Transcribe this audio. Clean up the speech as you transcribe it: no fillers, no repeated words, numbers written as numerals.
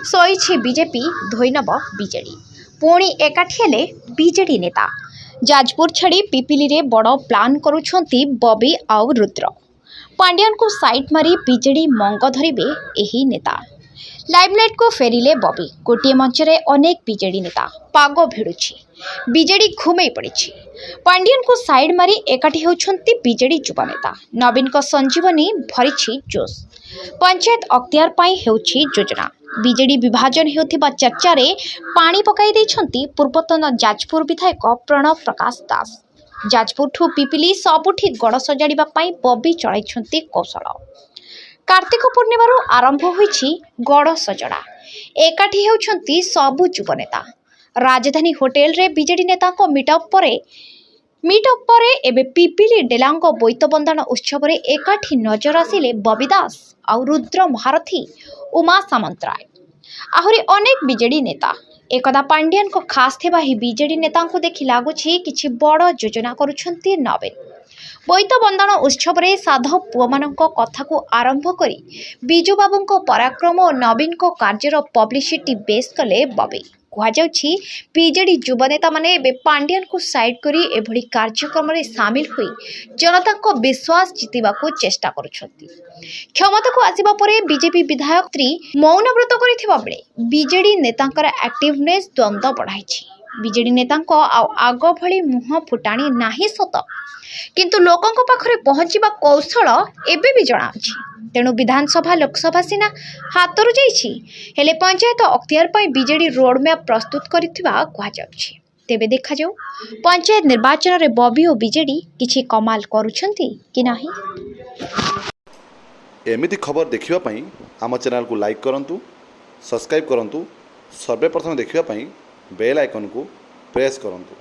ଶୋଇଛି BJP ଧୋଇନବ BJD. ପୁଣି ଏକାଠି ହେଲେ ବିଜେଡି ନେତା। ଯାଜପୁର ଛାଡ଼ି ପିପିଲିରେ ବଡ଼ ପ୍ଲାନ୍ କରୁଛନ୍ତି ବବି ଆଉ ରୁଦ୍ର। ପାଣ୍ଡିଆନକୁ ସାଇଟ୍ ମାରି ବିଜେଡି ମଙ୍ଗ ଧରିବେ ଏହି ନେତା। ଲାଇମଲାଇଟକୁ ଫେରିଲେ ବବି। ଗୋଟିଏ ମଞ୍ଚରେ ଅନେକ ବିଜେଡି ନେତା। ପାଗ ଭିଡୁଛି। ବିଜେଡି ଘୁମେଇ ପଡ଼ିଛି। ପାଣ୍ଡିଆନକୁ ସାଇଡ୍ ମାରି ଏକାଠି ହେଉଛନ୍ତି ବିଜେଡି ଯୁବ ନେତା। ନବୀନଙ୍କ ସଞ୍ଜୀବନୀ ଭରିଛି ଜୋଶ। ପଞ୍ଚାୟତ ଅକ୍ତିଆର ପାଇଁ ହେଉଛି ଯୋଜନା। ବିଜେଡି ବିଭାଜନ ହେଉଥିବା ଚର୍ଚ୍ଚାରେ ପାଣି ପକାଇ ଦେଇଛନ୍ତି ପୂର୍ବତନ ଯାଜପୁର ବିଧାୟକ ପ୍ରଣବ ପ୍ରକାଶ ଦାସ। ଯାଜପୁରଠୁ ପିପିଲି ସବୁଠି ଗଡ଼ ସଜାଡ଼ିବା ପାଇଁ ବବି ଚଳାଇଛନ୍ତି କୌଶଳ। କାର୍ତ୍ତିକ ପୂର୍ଣ୍ଣିମାରୁ ଆରମ୍ଭ ହୋଇଛି ଗଡ଼ ସଜଡ଼ା। ଏକାଠି ହେଉଛନ୍ତି ସବୁ ଯୁବ ନେତା। ରାଜଧାନୀ ହୋଟେଲରେ ବିଜେଡି ନେତାଙ୍କ ମିଟଅପ୍ ପରେ ଏବେ ପିପିଲି ଡେଲାଙ୍ଗ ବୋଇତ ବନ୍ଦାଣ ଉତ୍ସବରେ ଏକାଠି ନଜର ଆସିଲେ ବବି ଦାସ ଆଉ ରୁଦ୍ର ମହାରଥୀ, ଉମା ସାମନ୍ତରାୟ। ଆହୁରି ଅନେକ ବିଜେଡି ନେତା। ଏକଦା ପାଣ୍ଡିଆନଙ୍କ ଖାସ୍ ଥିବା ଏହି ବିଜେଡି ନେତାଙ୍କୁ ଦେଖି ଲାଗୁଛି କିଛି ବଡ଼ ଯୋଜନା କରୁଛନ୍ତି ନବୀନ। ବୋଇତ ବନ୍ଦାଣ ଉତ୍ସବରେ ସାଧବ ପୁଅମାନଙ୍କ କଥାକୁ ଆରମ୍ଭ କରି ବିଜୁବାବୁଙ୍କ ପରାକ୍ରମ ଓ ନବୀନଙ୍କ କାର୍ଯ୍ୟର ପବ୍ଲିସିଟି ବେଶ୍ କଲେ ବବି। କୁହାଯାଉଛି ବିଜେଡି ଯୁବ ନେତାମାନେ ଏବେ ପାଣ୍ଡିଆନକୁ ସାଇଡ୍ କରି ଏଭଳି କାର୍ଯ୍ୟକ୍ରମରେ ସାମିଲ ହୋଇ ଜନତାଙ୍କ ବିଶ୍ୱାସ ଜିତିବାକୁ ଚେଷ୍ଟା କରୁଛନ୍ତି। କ୍ଷମତାକୁ ଆସିବା ପରେ ବିଜେପି ବିଧାୟତ୍ରୀ ମୌନବ୍ରତ କରିଥିବା ବେଳେ ବିଜେଡି ନେତାଙ୍କର ଆକ୍ଟିଭନେସ୍ ଦ୍ୱନ୍ଦ୍ୱ ବଢ଼ାଇଛି। ବିଜେଡି ନେତାଙ୍କ ଆଉ ଆଗ ଭଳି ମୁହଁ ଫୁଟାଣି ନାହିଁ ସତ, କିନ୍ତୁ ଲୋକଙ୍କ ପାଖରେ ପହଞ୍ଚିବା କୌଶଳ ଏବେ ବି ଜଣାଅଛି। ତେଣୁ ବିଧାନସଭା ଲୋକସଭା ସିନା ହାତରୁ ଯାଇଛି, ହେଲେ ପଞ୍ଚାୟତ ଅକ୍ତିଆର ପାଇଁ ବିଜେଡି ରୋଡମ୍ୟାପ୍ ପ୍ରସ୍ତୁତ କରିଥିବା କୁହାଯାଉଛି। ତେବେ ଦେଖାଯାଉ ପଞ୍ଚାୟତ ନିର୍ବାଚନରେ ବବି ଓ ବିଜେଡି କିଛି କମାଲ କରୁଛନ୍ତି କି ନାହିଁ। ଏମିତି ଖବର ଦେଖିବା ପାଇଁ ଆମ ଚ୍ୟାନେଲକୁ ଲାଇକ୍ କରନ୍ତୁ, ସବସ୍କ୍ରାଇବ୍ କରନ୍ତୁ। ସର୍ବପ୍ରଥମେ ଦେଖିବା ପାଇଁ ବେଲ୍ ଆଇକନକୁ ପ୍ରେସ୍ କରନ୍ତୁ।